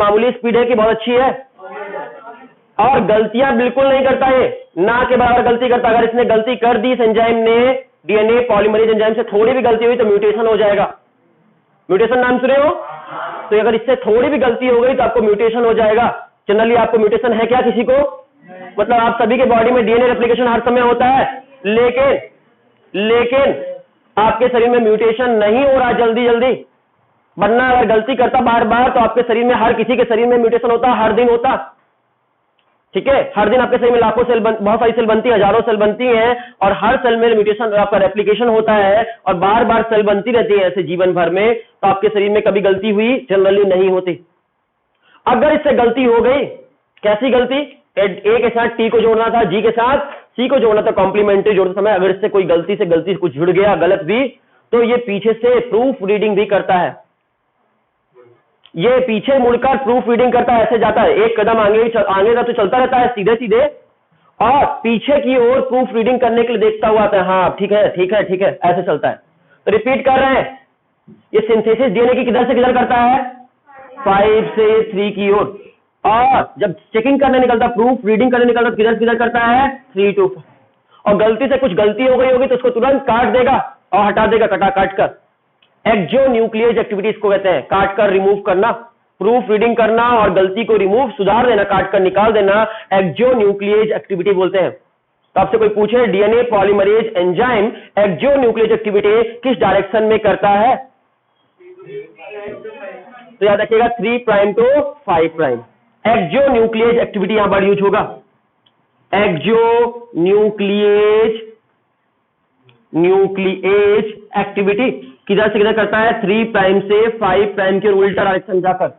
मामूली स्पीड है कि बहुत अच्छी है, और गलतियां बिल्कुल नहीं करता है, ना के बराबर गलती करता। अगर इसने गलती कर दी इस एंजाइम ने, डीएनए पॉलीमरेज एंजाइम से थोड़ी भी गलती हुई तो म्यूटेशन हो जाएगा। म्यूटेशन नाम सुने हो? तो अगर इससे थोड़ी भी गलती हो गई तो आपको म्यूटेशन हो जाएगा। जनरली आपको म्यूटेशन है क्या किसी को? मतलब आप सभी के बॉडी में डीएनए रेप्लिकेशन हर समय होता है, लेकिन आपके शरीर में म्यूटेशन नहीं हो रहा जल्दी जल्दी। वरना अगर गलती करता बार बार तो आपके शरीर में, हर किसी के शरीर में म्यूटेशन होता, हर दिन होता। ठीक है, हर दिन आपके शरीर में लाखों सेल बहुत सारी सेल बनती है, हजारों सेल बनती हैं, और हर सेल में म्यूटेशन आपका रेप्लिकेशन होता है, और बार बार सेल बनती रहती है ऐसे जीवन भर में। तो आपके शरीर में कभी गलती हुई जनरली नहीं होती। अगर इससे गलती हो गई, कैसी गलती? ए के साथ टी को जोड़ना था, जी के साथ सी को जोड़ना था, कॉम्प्लीमेंट्री जोड़ते समय अगर इससे कोई गलती से कुछ जुड़ गया गलत भी, तो ये पीछे से प्रूफ रीडिंग भी करता है। ये पीछे मुड़कर प्रूफ रीडिंग करता है, ऐसे जाता है, एक कदम आगे का तो चलता रहता है सीधे सीधे, और पीछे की ओर प्रूफ रीडिंग करने के लिए देखता हुआ आता है। हाँ ठीक है ठीक है ठीक है, ऐसे चलता है। तो रिपीट कर रहे हैं, ये सिंथेसिस डीएनए की किधर से किधर करता है? 5 से 3 की ओर। और जब चेकिंग करने निकलता, प्रूफ रीडिंग करने निकलता, किधर किधर करता है? 3 to 4। और गलती से कुछ गलती हो गई होगी तो उसको तुरंत काट देगा और हटा देगा, काट कर। एक्सोन्यूक्लियेज एक्टिविटीज को कहते हैं, काट कर रिमूव करना, प्रूफ रीडिंग करना और गलती को रिमूव, सुधार देना, काट कर निकाल देना, एक्सोन्यूक्लियेज एक्टिविटी बोलते हैं। तो आपसे कोई पूछे डीएनए पॉलीमरेज एंजाइम एक्सोन्यूक्लियेज एक्टिविटी किस डायरेक्शन में करता है, तो याद रखिएगा 3 प्राइम to 5 प्राइम। एक्सोन्यूक्लियेज एक्टिविटी यहां पर यूज होगा। एक्सोन्यूक्लियेज एक्टिविटी किधर से किधर करता है? 3 प्राइम से 5 प्राइम के उल्टा डायरेक्शन जाकर।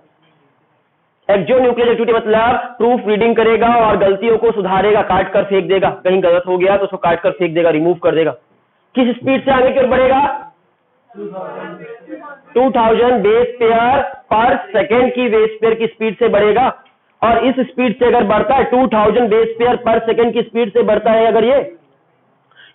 एक्सोन्यूक्लियेज एक्टिविटी मतलब प्रूफ रीडिंग करेगा और गलतियों को सुधारेगा, काट कर फेंक देगा, कहीं गलत हो गया तो उसको काट कर फेंक देगा, रिमूव कर देगा। किस स्पीड से आगे की ओर बढ़ेगा? 2000 बेस पेयर पर सेकेंड की बेस पेयर की स्पीड से बढ़ेगा। और इस स्पीड से अगर बढ़ता है, 2000 बेस पेयर पर सेकेंड की स्पीड से बढ़ता है, अगर ये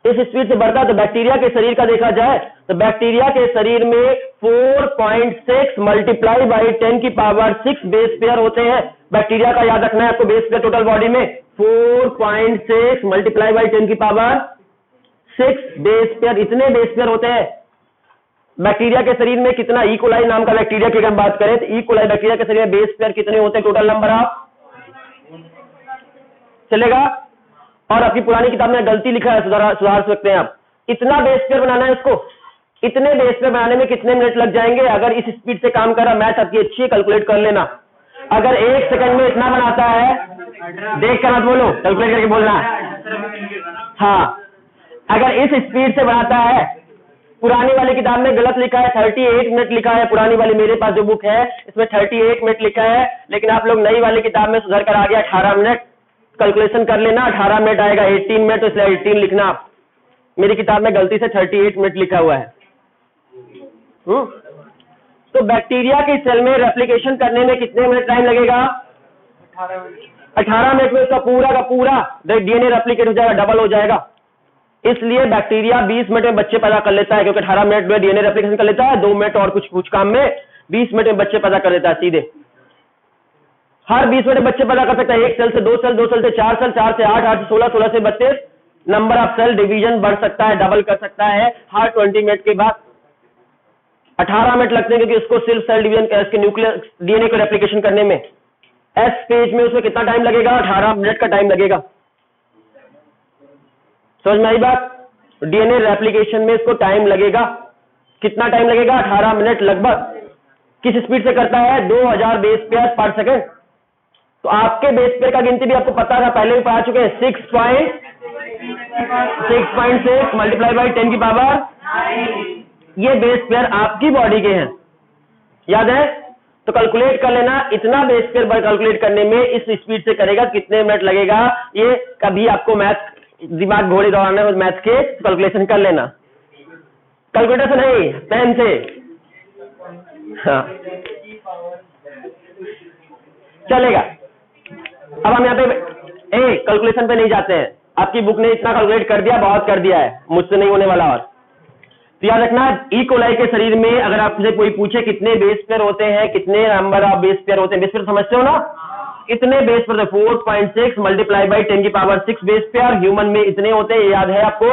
इस स्पीड से बढ़ता है, तो बैक्टीरिया के शरीर का देखा जाए तो बैक्टीरिया के शरीर में 4.6 मल्टीप्लाई बाई 10 की पावर 6 बेस पेयर होते हैं। बैक्टीरिया का याद रखना है आपको, बेस पेयर टोटल बॉडी में 4.6 मल्टीप्लाई बाई 10 की पावर 6 बेस पेयर, इतने बेस पेयर होते हैं। बैक्टीरिया के शरीर में कितना, ई कोलाई नाम का बैक्टीरिया की अगर हम बात करें तो ई कोलाई बैक्टीरिया के शरीर में बेस पेयर कितने होते हैं? टोटल नंबर आप चलेगा। और आपकी पुरानी किताब में गलती लिखा है, सुधार सकते हैं आप। इतना बेस पेयर बनाना है इसको, इतने बेस पेयर बनाने में कितने मिनट लग जाएंगे? अगर इस स्पीड से काम कर रहा, मैथ आपकी अच्छी है, कैलकुलेट कर लेना। अगर 1 सेकंड में इतना बनाता है, देख कर मत बोलो, कैलकुलेट करके बोलना। हाँ, अगर इस स्पीड से बनाता है, पुरानी वाली किताब में गलत लिखा है, 38 मिनट लिखा है। पुरानी वाली मेरे पास जो बुक है इसमें 38 मिनट लिखा है, लेकिन आप लोग नई वाली किताब में सुधर कर आ गया 18 मिनट। कैलकुलेशन कर लेना, 18 मिनट आएगा, 18 मिनट, तो इसलिए 18 लिखना आप। मेरी किताब में गलती से 38 मिनट लिखा हुआ है। तो बैक्टीरिया की सेल में रेप्लिकेशन करने में कितने मिनट टाइम लगेगा? 18 मिनट में उसका पूरा का पूरा डीएनए रेप्लिकेट हो जाएगा, डबल हो जाएगा। इसलिए बैक्टीरिया 20 मिनट में बच्चे पैदा कर लेता है, क्योंकि 18 मिनट में डीएनए रेप्लिकेशन कर लेता है, 2 मिनट और कुछ काम में 20 मिनट में बच्चे पैदा कर लेता है सीधे। हर 20 मिनट में बच्चे पैदा कर सकता है, 1 सेल से 2 सेल, 2 सेल से 4 सेल, 4 से 8, 8 से 16, 16 से 32, नंबर ऑफ सेल डिवीजन बढ़ सकता है, डबल कर सकता है हर 20 मिनट के बाद। 18 मिनट लगते हैं क्योंकि उसको सिर्फ सेल डिवीजन इसके न्यूक्लियर डीएनए को रेप्लिकेशन करने में। एस पेज में उसमें कितना टाइम लगेगा? 18 मिनट का टाइम लगेगा। समझ में आई बात? डीएनए रेप्लिकेशन में इसको टाइम लगेगा, कितना टाइम लगेगा? 18 मिनट लगभग। किस स्पीड से करता है? 2000 बेस पेयर पर सेकेंड। तो आपके बेस पेयर का गिनती भी आपको पता था, पहले भी पढ़ा चुके हैं, 6.6 मल्टीप्लाई बाई 10 की पावर, ये बेस पेयर आपकी बॉडी के हैं, याद है? तो कैलकुलेट कर लेना, इतना बेस पेयर कैलकुलेट करने में इस स्पीड से करेगा कितने मिनट लगेगा। ये कभी आपको मैथ दिमाग घोड़े दौड़ाना है, मैथ के कैलकुलेशन कर लेना, कैलकुलेटर से नहीं, पेन से। हाँ चलेगा। अब हम यहाँ पे कैलकुलेशन पे नहीं जाते हैं, आपकी बुक ने इतना कैलकुलेट कर दिया, बहुत कर दिया है, मुझसे नहीं होने वाला। और तो याद रखना, ई कोलाई के शरीर में अगर आपसे कोई पूछे कितने बेस पेयर होते हैं, कितने नंबर ऑफ बेस पेयर होते हैं, बेस पेयर समझते हो ना, इतने बेस पेयर 4.6 मल्टीप्लाई बाई 10 की पावर 6 बेस पेयर, ह्यूमन में इतने होते हैं, याद है आपको,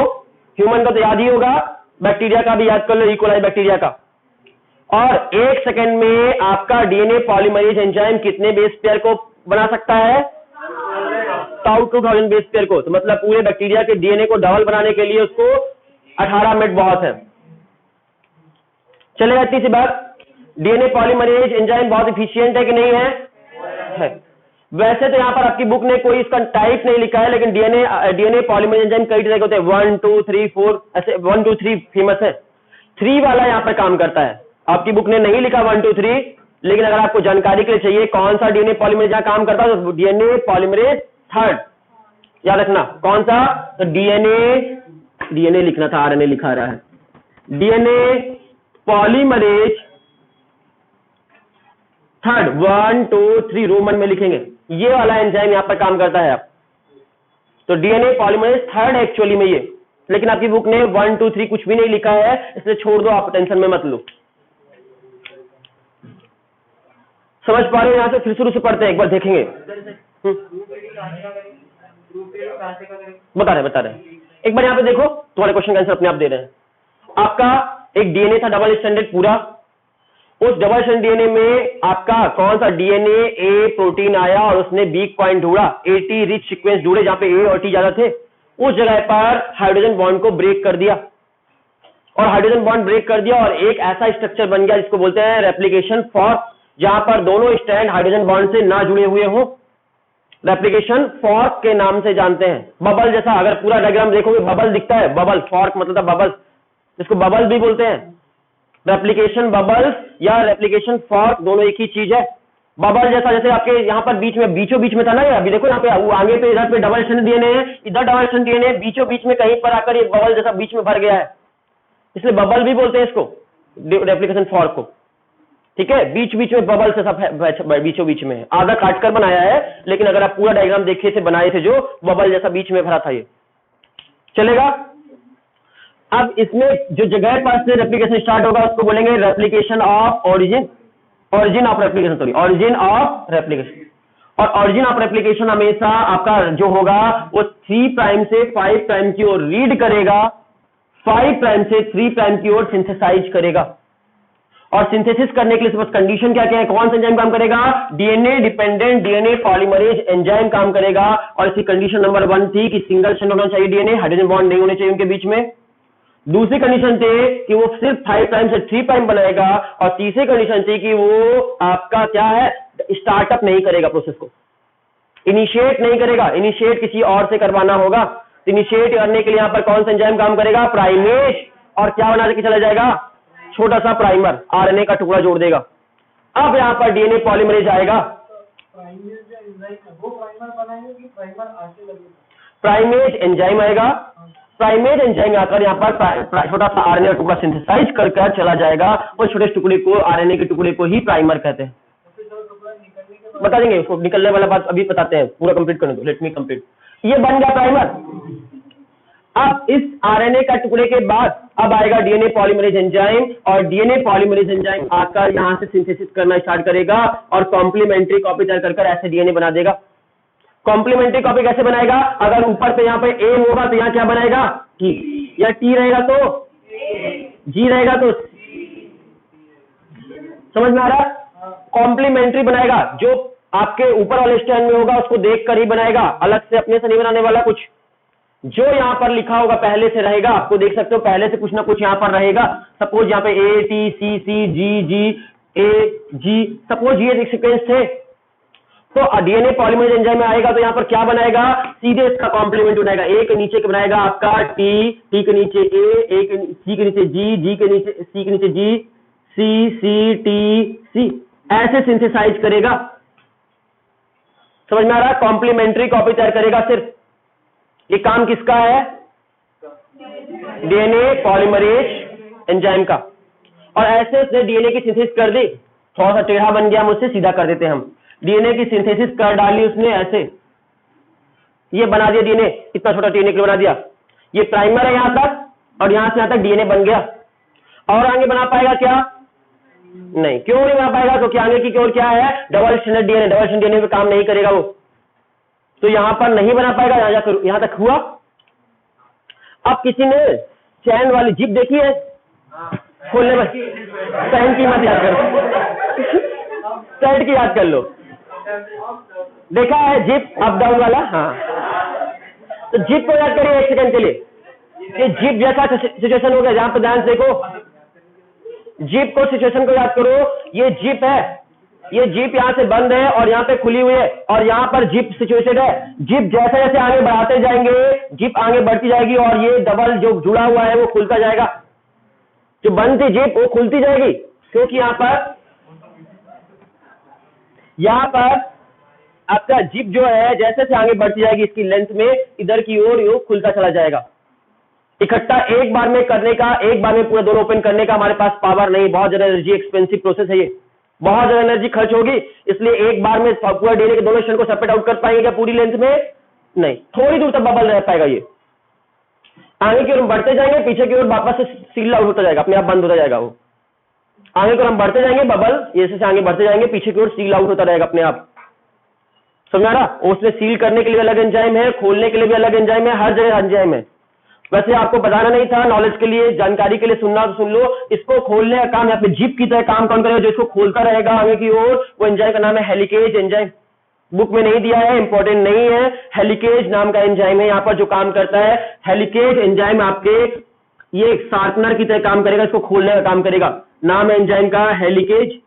ह्यूमन का तो याद ही होगा, बैक्टीरिया का भी याद कर लो, ई कोलाई बैक्टीरिया का। और 1 सेकंड में आपका डीएनए पॉलीमरेज एंजाइम कितने बेस पेयर को बना सकता है, 2000 बेस पेयर को। तो मतलब पूरे बैक्टीरिया के डीएनए को डबल बनाने के लिए उसको 18 मिनट बहुत है। चले जाती सी बात, डीएनए पॉलीमरेज एंजाइम बहुत इफिशियंट है कि नहीं है? वैसे तो यहां पर आपकी बुक ने कोई इसका टाइप नहीं लिखा है, लेकिन डीएनए पॉलीमरेज एंजाइम कई तरह के होते हैं, 1 2 3 4 ऐसे, 1 2 3 फेमस है, 3 वाला यहां पर काम करता है। आपकी बुक ने नहीं लिखा 1 2 3, लेकिन अगर आपको जानकारी के लिए चाहिए कौन सा डीएनए पॉलीमरेज जहां काम करता है, तो डीएनए पॉलीमरेज 3 याद रखना। कौन सा? तो डीएनए लिखना था, आरएनए लिखा रहा है, डीएनए पॉलीमरेज 3 1 2 3 रोमन में लिखेंगे, ये वाला एंजाइम यहां पर काम करता है। आप तो डीएनए पॉलीमरेज 3 एक्चुअली में ये, लेकिन आपकी बुक ने 1 2 3 कुछ भी नहीं लिखा है, इसलिए छोड़ दो, आप टेंशन में मत लो। समझ पा रहे हो? यहां से फिर शुरू से पढ़ते हैं, एक बार देखेंगे। बता रहे एक बार यहां पे देखो, तुम्हारे क्वेश्चन का आंसर अपने आप दे रहे हैं। आपका एक डीएनए था डबल स्टैंडर्ड पूरा, उस डबल स्टैंडर्ड डीएनए में आपका कौन सा डीएनए ए प्रोटीन आया और उसने वीक पॉइंट ढूंढा, एटी रिच सीक्वेंस ढूंढे जहां पे ए और टी ज्यादा थे, उस जगह पर हाइड्रोजन बॉन्ड को ब्रेक कर दिया, और हाइड्रोजन बॉन्ड ब्रेक कर दिया और एक ऐसा स्ट्रक्चर बन गया जिसको बोलते हैं रेप्लिकेशन फॉर्क, जहां पर दोनों स्ट्रैंड हाइड्रोजन बॉन्ड से ना जुड़े हुए हो, रेप्लिकेशन फॉर्क के नाम से जानते हैं। बबल जैसा, अगर पूरा डायग्राम देखोगे बबल दिखता है, बबल, फॉर्क मतलब बबल, जिसको बबल भी बोलते हैं। रेप्लिकेशन बबल्स या रेप्लिकेशन फॉर्क दोनों एक ही चीज है। बबल जैसा, जैसे आपके यहाँ पर बीच में, बीचों बीच में था ना, ये अभी देखो यहाँ पे आगे पे, इधर पे डबल स्टैंडर्ड डीएनए है, इधर डबल स्टैंडर्ड डीएनए, बीचों बीच में कहीं पर आकर ये बबल जैसा बीच में भर गया है, इसलिए बबल भी बोलते हैं इसको, रेप्लिकेशन फॉर्क को। ठीक है, बीच बीच में बबल से सब बीचों बीच में है, आधा काटकर बनाया है, लेकिन अगर आप पूरा डायग्राम देखिए से बनाए थे जो बबल जैसा बीच में भरा था, ये चलेगा। अब इसमें जो जगह पर से रेप्लिकेशन स्टार्ट होगा उसको बोलेंगे replication of origin, origin of replication, sorry, origin of replication. और ऑरिजिन ऑफ रेप्लिकेशन हमेशा आपका जो होगा वो 3 प्राइम से 5 प्राइम की ओर रीड करेगा, 5 प्राइम से 3 प्राइम की ओर सिंथेसाइज करेगा। और सिंथेसिस करने के लिए बस कंडीशन क्या क्या है, कौन सा एंजाइम काम करेगा, DNA dependent DNA polymerase enzyme काम करेगा। और इसकी कंडीशन नंबर 1 थी कि सिंगल स्ट्रैंड होना चाहिए डीएनए, हाइड्रोजन बॉन्ड नहीं होने चाहिए उनके बीच में। दूसरी कंडीशन थी कि वो सिर्फ 5 प्राइम से 3 प्राइम बनाएगा। और तीसरी कंडीशन थी कि वो आपका क्या है, स्टार्टअप नहीं करेगा, प्रोसेस को इनिशिएट नहीं करेगा, इनिशिएट किसी और से करवाना होगा। तो इनिशिएट करने के लिए यहां पर कौन सा एंजाइम काम करेगा, प्राइमेज, और क्या बना के चला जाएगा, छोटा सा प्राइमर, आरएनए का टुकड़ा जोड़ देगा। अब यहां पर डीएनए पॉलीमरेज आएगा, प्राइमेज एंजाइम आएगा, प्राइमेज एंजाइम आकर यहाँ पर छोटा सा आरएनए का टुकड़ा सिंथेसाइज कर चला जाएगा, और छोटे टुकड़े को, आरएनए के टुकड़े को ही प्राइमर कहते हैं। बता देंगे उसको, निकलने वाला बात अभी बताते हैं, पूरा कंप्लीट करने दो, लेट मी कंप्लीट। ये बन गया प्राइमर। अब इस आरएनए का टुकड़े के बाद अब आएगा डीएनए पॉलीमरेज एंजाइम, और डीएनए पॉलीमरेज एंजाइम आकर यहां से सिंथेसिस करना स्टार्ट करेगा और कॉम्प्लीमेंट्री कॉपी तैयार कर ऐसे डीएनए बना देगा। कॉम्प्लीमेंट्री कॉपी कैसे बनाएगा, अगर ऊपर पे यहाँ पे ए होगा तो यहाँ क्या बनाएगा, टी, या टी रहेगा तो जी रहेगा तो, समझ में आ रहा है? कॉम्प्लीमेंट्री बनाएगा, जो आपके ऊपर वाले स्टैंड में होगा उसको देख कर ही बनाएगा, अलग से अपने से नहीं बनाने वाला कुछ। जो यहां पर लिखा होगा पहले से रहेगा, आपको देख सकते हो पहले से कुछ ना कुछ यहां पर रहेगा। सपोज यहां पे A T C C G G A G, suppose ये सीक्वेंस थे, तो डीएनए पॉलीमरेज एंजाइम में आएगा तो यहां पर क्या बनाएगा, सीधे इसका कॉम्प्लीमेंट बनाएगा। ए के नीचे के बनाएगा आपका टी, टी के नीचे ए के सी के नीचे जी, जी के नीचे सी के नीचे जी, सी सी टी सी, ऐसे सिंथेसाइज करेगा। समझ में आ रहा है? कॉम्प्लीमेंट्री कॉपी तैयार करेगा सिर्फ। ये काम किसका है, डीएनए पॉलीमरेज एंजाइम का। और ऐसे उसने डीएनए की सिंथेसिस कर दी, थोड़ा सा टेढ़ा बन गया, मुझसे सीधा कर देते हैं हम। डीएनए की सिंथेसिस कर डाली उसने ऐसे, ये बना दिया डीएनए, इतना छोटा डीएनए बना दिया। ये प्राइमर है यहां तक, और यहां से यहां तक डीएनए बन गया। और आगे बना पाएगा क्या? नहीं। क्यों नहीं बना पाएगा? क्योंकि आगे की ओर क्या है? Double stranded DNA, double stranded DNA पे काम नहीं करेगा वो, तो यहां पर नहीं बना पाएगा। यहां तक हुआ। अब किसी ने चैन वाली जिप देखी है? खोलने में चैन की मत याद करो, साइड की याद कर लो। देखा है जिप अप डाउन वाला? हाँ, तो जिप को याद करिए 1 सेकंड के लिए। ये जिप जैसा सिचुएशन हो गया, जहां पर ध्यान से देखो, जिप को सिचुएशन को याद करो। ये जिप है, ये जिप यहां से बंद है और यहां पे खुली हुई है, और यहां पर जिप सिचुएशन है। जिप जैसे जैसे आगे बढ़ाते जाएंगे, जिप आगे बढ़ती जाएगी और ये डबल जो जुड़ा हुआ है वो खुलता जाएगा। जो बंद थी जिप वो खुलती जाएगी, क्योंकि यहां पर आपका जिप जो है जैसे जैसे आगे बढ़ती जाएगी इसकी लेंथ में, इधर की ओर ये खुलता चला जाएगा। इकट्ठा एक बार में करने का, एक बार में पूरा दोनों ओपन करने का हमारे पास पावर नहीं, बहुत ज्यादा एनर्जी एक्सपेंसिव प्रोसेस है ये, बहुत ज्यादा एनर्जी खर्च होगी, इसलिए एक बार में पूरा डीएनए के दोनों स्ट्रैंड को सेपरेट आउट कर पाएंगे क्या पूरी लेंथ में? नहीं, थोड़ी दूर तक बबल रह पाएगा। ये आगे की ओर हम बढ़ते जाएंगे, पीछे की ओर वापस से सील आउट होता जाएगा, अपने आप बंद होता जाएगा वो। आगे की ओर हम बढ़ते जाएंगे, बबल जैसे आगे बढ़ते जाएंगे, पीछे की ओर सील आउट होता रहेगा अपने आप। समझ आ रहा? उसमें सील करने के लिए अलग एंजाइम है, खोलने के लिए भी अलग एंजाइम है, हर जगह एंजाइम है। वैसे आपको बताना नहीं था, नॉलेज के लिए, जानकारी के लिए सुनना तो सुन लो। इसको खोलने का काम यहाँ पे जिप की तरह काम कौन करेगा? जो इसको खोलता रहेगा आगे की ओर, वो एंजाइम का नाम है हेलिकेज एंजाइम। बुक में नहीं दिया है, इंपॉर्टेंट नहीं है। हेलिकेज नाम का एंजाइम है यहाँ पर जो काम करता है। हेलिकेज एंजाइम आपके ये शार्पनर की तरह काम करेगा, इसको खोलने का काम करेगा। नाम है एंजाइम का हेलिकेज,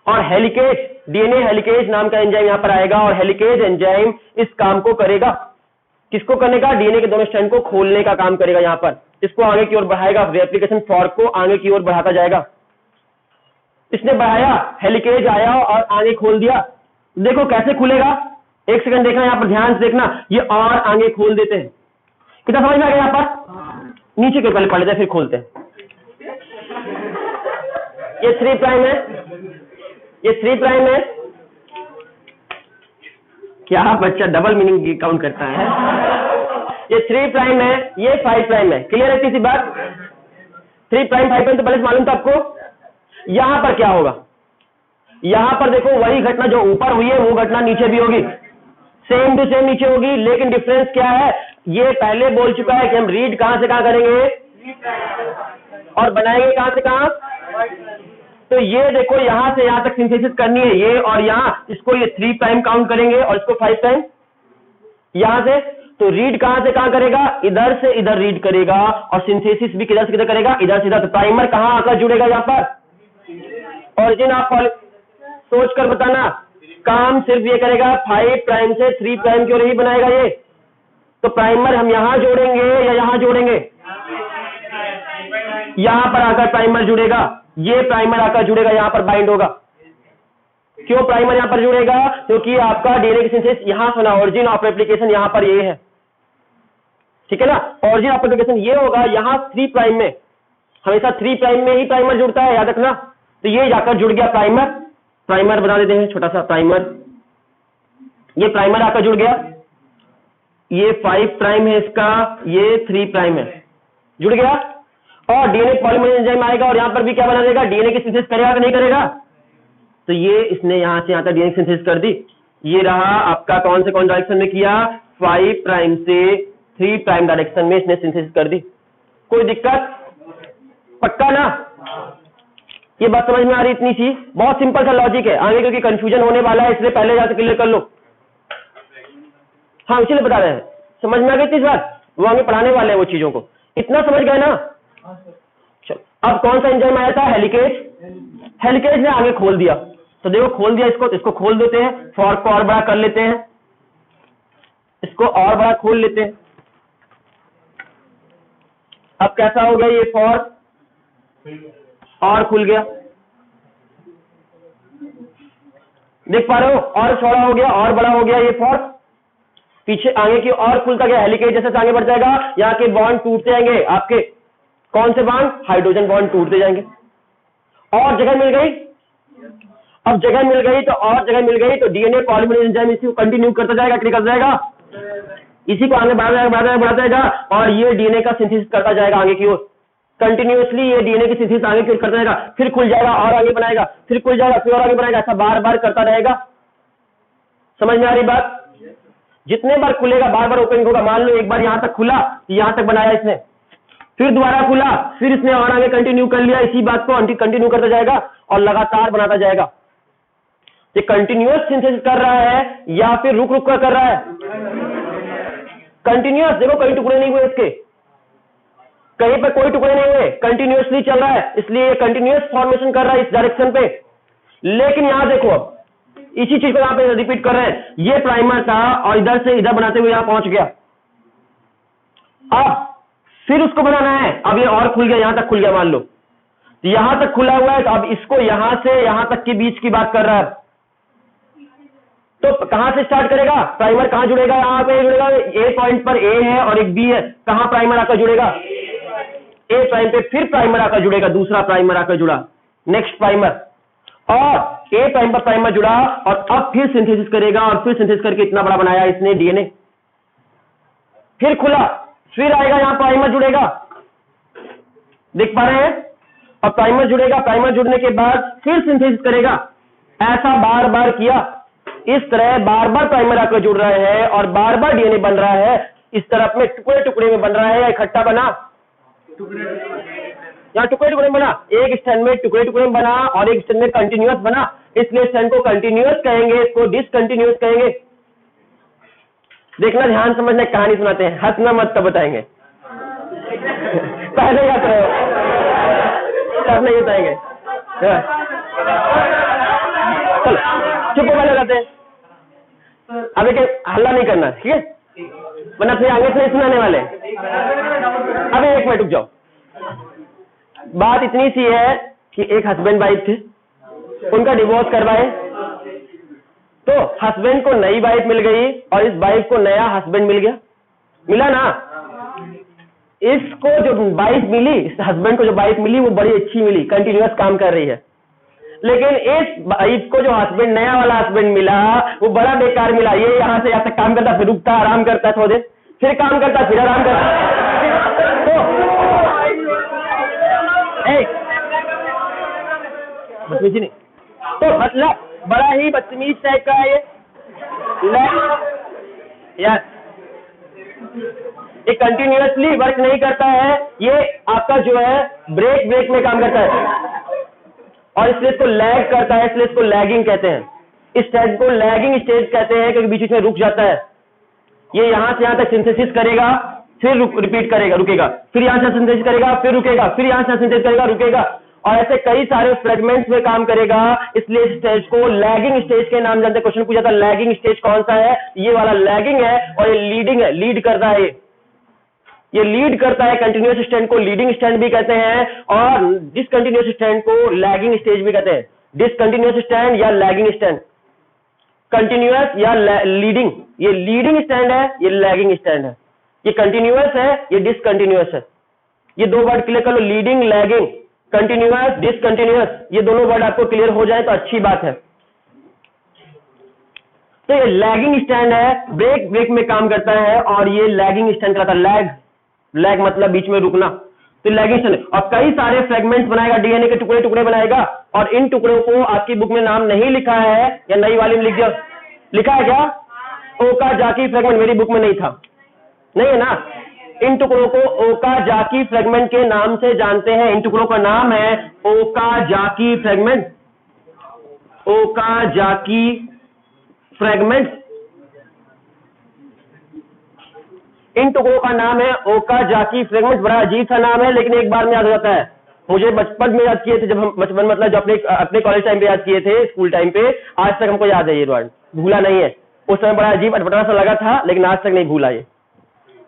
और हेलिकेज डीएनए हेलिकेज नाम का एंजाइम यहाँ पर आएगा, और हेलिकेज एंजाइम इस काम को करेगा। किसको करने का? डीएनए के दोनों स्ट्रैंड को खोलने का काम करेगा। यहाँ पर इसको आगे की ओर बढ़ाएगा, रेप्लिकेशन फॉर्क को आगे की ओर बढ़ाता जाएगा। इसने बढ़ाया, हेलिकेज आया और आगे खोल दिया। देखो कैसे खुलेगा, 1 सेकंड देखना, यहाँ पर ध्यान से देखना। ये और आगे खोल देते हैं, कितना समझ में आ गया? यहाँ पर नीचे के पहले पढ़ लेते हैं फिर खोलते हैं। ये 3 प्राइम है, ये 3 प्राइम है। क्या बच्चा डबल मीनिंग काउंट करता है? ये 3 प्राइम है, ये 5 प्राइम है। क्लियर है किसी बात? 3 प्राइम 5 प्राइम तो पहले मालूम था आपको। यहां पर क्या होगा? यहां पर देखो वही घटना जो ऊपर हुई है वो घटना नीचे भी होगी, सेम टू सेम नीचे होगी, लेकिन डिफरेंस क्या है? ये पहले बोल चुका है कि हम रीड कहां से कहां करेंगे और बनाएंगे कहां से कहां। तो ये देखो यहां से यहां तक सिंथेसिस करनी है ये, और यहां इसको ये 3 प्राइम काउंट करेंगे और इसको 5 प्राइम यहां से। तो रीड कहां से कहां करेगा? इधर से इधर रीड करेगा, और सिंथेसिस भी किधर से किधर करेगा? इधर से इधर। तो प्राइमर कहां आकर जुड़ेगा? यहां पर ऑरिजिन। आप सोच कर बताना, काम सिर्फ ये करेगा 5 प्राइम से 3 प्राइम की ओर ही बनाएगा ये। तो प्राइमर हम यहां जोड़ेंगे या यहां जोड़ेंगे? यहां पर आकर प्राइमर जुड़ेगा, ये प्राइमर आकर जुड़ेगा, यहां पर बाइंड होगा। क्यों प्राइमर यहां पर जुड़ेगा? क्योंकि आपका डीएनए की सिंथेसिस यहां से ना, ऑरिजिन ऑफ रेप्लिकेशन यहां पर ये है, ठीक है ना। ऑरिजिन ऑफ रेप्लिकेशन ये होगा यहां 3 प्राइम में, हमेशा 3 प्राइम में ही प्राइमर जुड़ता है, याद रखना। तो ये जाकर जुड़ गया प्राइमर, प्राइमर बना देते हैं छोटा सा प्राइमर। ये प्राइमर आकर जुड़ गया, ये 5 प्राइम है इसका, ये 3 प्राइम है, जुड़ गया। और डीएनए पॉलीमरेज एंजाइम आएगा और यहां पर भी क्या बना देगा? डीएनए की सिंथेसिस करेगा कि नहीं करेगा? तो ये इसने यहां से यहां तक डीएनए सिंथेसिस कर दी। ये रहा आपका कौन से कौन डायरेक्शन में किया? 5 प्राइम से 3 प्राइम डायरेक्शन में इसने सिंथेसिस कर दी। कोई दिक्कत? पक्का ना? ये बात समझ में आ रही? इतनी चीज बहुत सिंपल सा लॉजिक है, आगे क्योंकि कंफ्यूजन होने वाला है इसलिए पहले जाकर क्लियर कर लो। हाँ इसीलिए बता रहे हैं, समझ में आ गई इस बात? वो आगे पढ़ाने वाले हैं वो चीजों को, इतना समझ गए ना? चलो अब कौन सा एंजाइम आया था? हेलिकेज। हेलिकेज ने आगे खोल दिया, तो देखो खोल दिया इसको, तो इसको खोल देते हैं, फॉर्क को और बड़ा कर लेते हैं, इसको और बड़ा खोल लेते हैं। अब कैसा हो गया? ये फॉर्क और खुल गया, देख पा रहे हो? और चौड़ा हो गया और बड़ा हो गया ये फॉर्क, पीछे आगे की और खुलता गया। हेलिकेज जैसे आगे बढ़ जाएगा, यहाँ के बॉन्ड टूटते जाएंगे आपके, कौन से बॉन्ड? हाइड्रोजन बॉन्ड टूटते जाएंगे। और जगह मिल गई, अब जगह मिल गई तो और जगह मिल गई, तो डीएनए पॉलीमरेज एंजाइम इसी को कंटिन्यू करता जाएगा, निकल जाएगा, इसी को आगे बढ़ाता जाएगा, और ये डीएनए का सिंथेसिस करता जाएगा आगे की ओर, कंटिन्यूअसली ये डीएनए की सिंथेसिस आगे करता रहेगा, फिर खुल जाएगा और आगे बनाएगा, फिर खुल जाएगा फिर और आगे बनाएगा, ऐसा बार बार करता रहेगा। समझ में आ रही बात? जितने बार खुलेगा बार बार ओपनिंग होगा। मान लो एक बार यहां तक खुला, यहां तक बनाया इसने, फिर दोबारा खुला, फिर इसने और आगे कंटिन्यू कर लिया, इसी बात को कंटिन्यू करता जाएगा और लगातार बनाता जाएगा। ये कंटिन्यूअस सिंथेसिस कर रहा है या फिर रुक रुक कर रहा है? कंटिन्यूअस। देखो कहीं टुकड़े नहीं हुए इसके, कहीं पर कोई टुकड़े नहीं हुए, कंटिन्यूअसली चल रहा है, इसलिए ये कंटिन्यूअस फॉर्मेशन कर रहा है इस डायरेक्शन पे। लेकिन यहां देखो, अब इसी चीज को यहां पे रिपीट कर रहे हैं। ये प्राइमर था और इधर से इधर बनाते हुए यहां पहुंच गया, अब फिर उसको बनाना है। अब ये और खुल गया, यहां तक खुल गया, मान लो यहां तक खुला हुआ है, तो अब इसको यहां से यहां तक के बीच की बात कर रहा है। तो कहां से स्टार्ट करेगा? प्राइमर कहां जुड़ेगा? यहां पे जुड़ेगा, ए पॉइंट पर ए है और एक बी है, कहां प्राइमर आकर जुड़ेगा? ए प्राइम पे, फिर प्राइमर आकर जुड़ेगा, दूसरा प्राइमर आकर जुड़ा, नेक्स्ट प्राइमर, और ए प्राइम पर प्राइमर जुड़ा, और अब फिर सिंथेसिस करेगा, और फिर सिंथेसिस करके इतना बड़ा बनाया इसने डीएनए। फिर खुला, फिर आएगा यहां प्राइमर जुड़ेगा, देख पा रहे हैं? और प्राइमर जुड़ेगा, प्राइमर जुड़ने के बाद फिर सिंथेसिस करेगा। ऐसा बार बार किया, इस तरह बार बार प्राइमर आकर जुड़ रहा है और बार बार डीएनए बन रहा है। इस तरफ में टुकड़े टुकड़े में बन रहा है या इकट्ठा बना? यहाँ टुकड़े टुकड़े में बना, एक स्टैंड में टुकड़े टुकड़े में बना और एक स्टैंड में कंटिन्यूअस बना, इसलिए स्टैंड को कंटिन्यूअस कहेंगे, इसको डिसकंटिन्यूअस कहेंगे। देखना, ध्यान समझना, कहानी सुनाते हैं, हंसना मत, तब बताएंगे। पहले याद रहे, तब नहीं बताएंगे। चलो चुप होकर लगाते हैं, अब एक हल्ला नहीं करना, ठीक है? वरना फिर आगे से सुनाने वाले। अभी एक मिनट रुक जाओ। बात इतनी सी है कि एक हस्बैंड वाइफ थे, उनका डिवोर्स करवाए, तो हस्बैंड को नई वाइफ मिल गई और इस वाइफ को नया हस्बैंड मिल गया, मिला ना? इसको जो वाइफ मिली, इस हस्बैंड को जो वाइफ मिली वो बड़ी अच्छी मिली, कंटिन्यूअस काम कर रही है। लेकिन इस वाइफ को जो हस्बैंड, नया वाला हस्बैंड मिला, वो बड़ा बेकार मिला। ये यहां से यहां तक काम करता, फिर रुकता, आराम करता थोड़ी देर, फिर काम करता, फिर आराम करता। बदतमीजी नहीं, तो मतलब बड़ा ही बदतमीज टाइप का है ये यार। ये कंटिन्यूअसली वर्क नहीं करता है, ये आपका जो है ब्रेक ब्रेक में काम करता है और इसलिए इसको लैग करता है, इसलिए इसको लैगिंग कहते हैं। इस स्टेज को लैगिंग स्टेज कहते हैं क्योंकि बीच बीच में रुक जाता है। ये यहां से यहां तक सिंथेसिस करेगा, फिर रिपीट करेगा, रुकेगा, फिर यहां से सिंथेसिस करेगा, फिर रुकेगा, फिर यहां से सिंथेसिस करेगा, रुकेगा, और ऐसे कई सारे फ्रेगमेंट्स में काम करेगा। इसलिए इस स्टेज को लैगिंग स्टेज के नाम जानते हैं। क्वेश्चन पूछा था लैगिंग स्टेज कौन सा है? ये वाला लैगिंग है और ये लीडिंग है, लीड करता है। ये लीड करता है। कंटिन्यूअस स्टैंड को लीडिंग स्टैंड भी कहते हैं और डिसकंटिन्यूअस स्टैंड को लैगिंग स्टेज भी कहते हैं। डिसकंटिन्यूअस स्टैंड या लैगिंग स्टैंड, कंटिन्यूअस या लीडिंग। ये लीडिंग स्टैंड है, ये लैगिंग स्टैंड है। ये कंटिन्यूअस है, ये डिसकंटिन्यूअस है। ये दो वर्ड क्लियर कर लो, लीडिंग, लैगिंग, कंटिन्यूअस, डिसकंटिन्यूअस। ये दोनों वर्ड आपको क्लियर हो जाए तो अच्छी बात है। तो ये लैगिंग स्टैंड है, ब्रेक ब्रेक में काम करता है और ये लैगिंग स्टैंड कहता है। लैग, लैग मतलब बीच में रुकना, तो लैगिंग स्टैंड। और कई सारे फ्रेगमेंट्स बनाएगा, डीएनए के टुकड़े टुकड़े बनाएगा और इन टुकड़ों को आपकी बुक में नाम नहीं लिखा है या नई वाली में लिख दिया, लिखा है क्या? ओकाजाकी फ्रेगमेंट, मेरी बुक में नहीं था, नहीं है ना? इन टुकड़ों को ओकाजाकी फ्रेगमेंट के नाम से जानते हैं। इन टुकड़ों का नाम है ओकाजाकी फ्रेगमेंट, ओकाजाकी फ्रेगमेंट। इन टुकड़ों का नाम है ओकाजाकी फ्रेगमेंट। बड़ा अजीब सा नाम है लेकिन एक बार में याद हो जाता है। मुझे बचपन में याद किए थे, जब हम बचपन मतलब जो अपने कॉलेज टाइम पे याद किए थे, स्कूल टाइम पे, आज तक हमको याद है, ये वर्ड भूला नहीं है। उस समय बड़ा अजीब अटपटा सा लगा था लेकिन आज तक नहीं भूला ये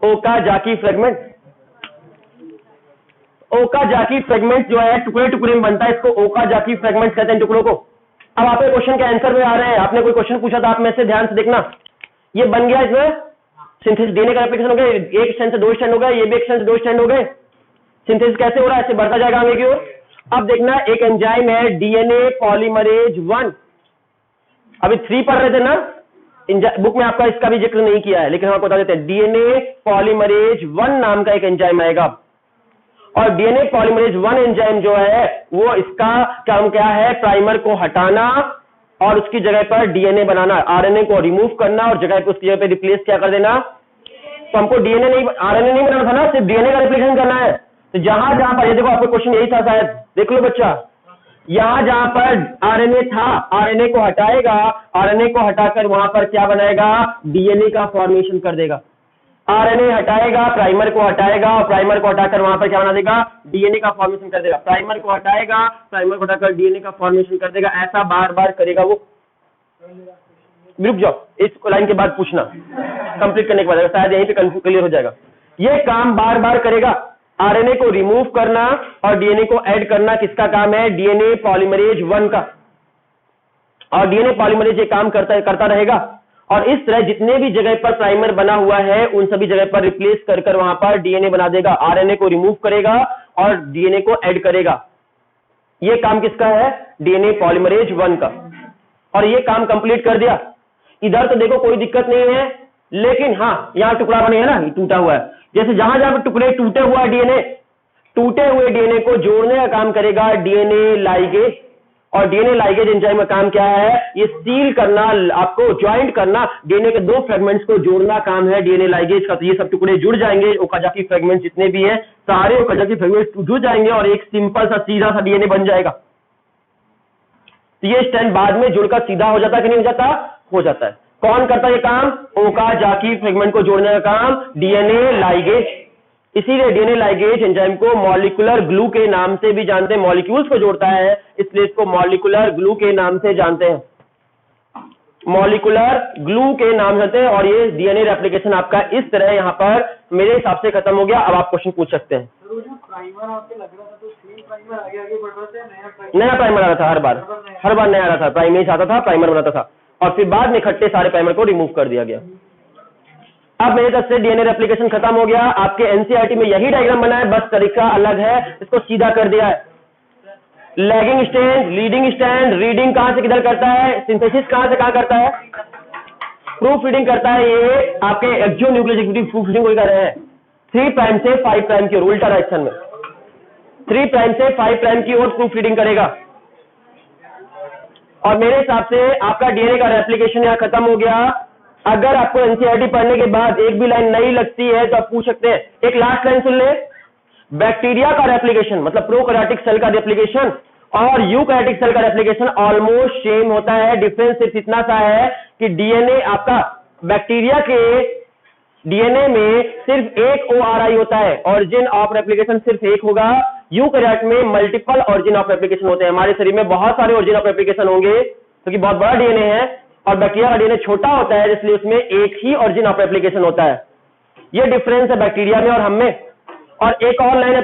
ओकाजाकी फ्रेगमेंट। ओकाजाकी फ्रेगमेंट जो है टुकड़े टुकड़े में बनता है, इसको ओकाजाकी फ्रेगमेंट कहते हैं टुकड़ों को। अब आपके क्वेश्चन के आंसर में आ रहे हैं। आपने कोई क्वेश्चन पूछा था, आप में से ध्यान से देखना। ये बन गया, इसमें सिंथेसिस देने का एप्लीकेशन हो गया, एक स्टैंड से दो स्टैंड हो गए, ये भी एक स्टैंड से दो स्टैंड हो गए। सिंथेसिस कैसे हो रहा है? ऐसे बढ़ता जाएगा आगे की ओर। अब देखना, एक एंजाइम है डीएनए पॉलीमरेज 1। अभी 3 पढ़ रहे थे ना, बुक में आपका इसका भी जिक्र नहीं किया है लेकिन हम आपको बता देते हैं। डीएनए पॉलीमरेज 1 नाम का एक एंजाइम आएगा और डीएनए पॉलीमरेज 1 एंजाइम जो है वो इसका काम क्या है, प्राइमर को हटाना और उसकी जगह पर डीएनए बनाना, आरएनए को रिमूव करना और जगह पे उसकी जगह पे रिप्लेस क्या कर देना। तो हमको डीएनए नहीं, आरएनए नहीं बनाना था ना, सिर्फ डीएनए का रिप्लेसन करना है। तो जहां जहां पर, ये देखो आपको क्वेश्चन यही था शायद, देख लो बच्चा, यहां जहां पर आरएनए था, आरएनए को हटाएगा, आरएनए को हटाकर वहां पर क्या बनाएगा, डीएनए का फॉर्मेशन कर देगा। आरएनए हटाएगा, प्राइमर को हटाएगा और प्राइमर को हटाकर वहां पर क्या बना देगा, डीएनए का फॉर्मेशन कर देगा। प्राइमर को हटाएगा, प्राइमर को हटाकर डीएनए का फॉर्मेशन कर देगा। ऐसा बार बार करेगा वो। रुक जाओ, इस लाइन के बाद पूछना, कंप्लीट करने के बाद शायद यहीं पे क्लियर हो जाएगा। ये काम बार बार करेगा। आरएनए को रिमूव करना और डीएनए को ऐड करना किसका काम है, डीएनए पॉलीमरेज 1 का। और डीएनए पॉलीमरेज ये काम करता रहेगा और इस तरह जितने भी जगह पर प्राइमर बना हुआ है उन सभी जगह पर रिप्लेस कर वहां पर डीएनए बना देगा। आरएनए को रिमूव करेगा और डीएनए को ऐड करेगा। ये काम किसका है, डीएनए पॉलीमरेज 1 का। और ये काम कंप्लीट कर दिया। इधर तो देखो कोई दिक्कत नहीं है, लेकिन हाँ यहां टुकड़ा बने है ना, टूटा हुआ है। जैसे जहां जहां टुकड़े टूटे हुआ डीएनए, टूटे हुए डीएनए को जोड़ने का काम करेगा डीएनए लाइगेज। और डीएनए लाइगेज एंजाइम का काम क्या है, ये सील करना, आपको ज्वाइंट करना, डीएनए के दो फ्रेगमेंट्स को जोड़ना काम है डीएनए लाइगेज का। तो ये सब टुकड़े जुड़ जाएंगे, ओकाजाकी फ्रेगमेंट्स जितने भी हैं सारे ओकाजाकी फ्रेगमेंट्स जुड़ जाएंगे और एक सिंपल सा सीधा सा डीएनए बन जाएगा। तो ये स्ट्रैंड बाद में जुड़कर सीधा हो जाता है कि नहीं हो जाता, हो जाता है। कौन करता है ये काम, ओकाजाकी फ्रेगमेंट को जोड़ने का काम डीएनए लाइगेज। इसीलिए डीएनए लाइगेज एंजाइम को मॉलिक्यूलर ग्लू के नाम से भी जानते हैं, मॉलिक्यूल्स को जोड़ता है इसलिए इसको मॉलिक्यूलर ग्लू के नाम से जानते हैं, मॉलिक्यूलर ग्लू के नाम जानते हैं। और ये डीएनए रेप्लिकेशन आपका इस तरह यहां पर मेरे हिसाब से खत्म हो गया। अब आप क्वेश्चन पूछ सकते हैं। प्राइमर आपके लग रहा था तो सेम प्राइमर आगे आगे बढ़ रहा था, नया प्राइमर आ रहा था, हर बार नया आ रहा था, प्राइमेज आता था, प्राइमर बनाता था और फिर बाद में इकट्ठे सारे प्राइमर को रिमूव कर दिया गया। अब मेरे तरफ से डीएनए रेप्लिकेशन खत्म हो गया। आपके एनसीईआरटी में यही डायग्राम बना है, बस तरीका अलग है, इसको सीधा कर दिया है। Lagging stand, leading stand, reading कहां से किधर करता है, सिंथेसिस कहां से कहां करता है, प्रूफ रीडिंग करता है। ये आपके एक्सोन्यूक्लियोटाइड प्रूफ रीडिंग कर रहे हैं 3 प्राइम से 5 प्राइम की ओर, उल्टा डायरेक्शन में 3 प्राइम से 5 प्राइम की ओर प्रूफ रीडिंग करेगा। और मेरे हिसाब से आपका डीएनए का रेप्लिकेशन यहां खत्म हो गया। अगर आपको एनसीईआरटी पढ़ने के बाद एक भी लाइन नई लगती है तो आप पूछ सकते हैं। एक लास्ट लाइन सुन ले, बैक्टीरिया का रेप्लिकेशन मतलब प्रोकैरियोटिक सेल का रेप्लिकेशन और यूकैरियोटिक सेल का रेप्लिकेशन ऑलमोस्ट सेम होता है। डिफरेंस सिर्फ इतना सा है कि डीएनए आपका बैक्टीरिया के डीएनए में सिर्फ एक ओआरआई होता है, ऑरिजिन ऑफ रेप्लिकेशन सिर्फ एक होगा। यूकैरियोट में मल्टीपल ऑरिजिन ऑफ रेप्लिकेशन होते हैं। हमारे शरीर में बहुत सारे ऑरिजिन ऑफ रेप्लिकेशन होंगे क्योंकि बहुत बड़ा डीएनए है और बैक्टीरिया का डीएनए छोटा होता है इसलिए उसमें एक ही ऑरिजिन ऑफ रेप्लिकेशन होता है। ये डिफरेंस है बैक्टीरिया में और हम में। और एक और लाइन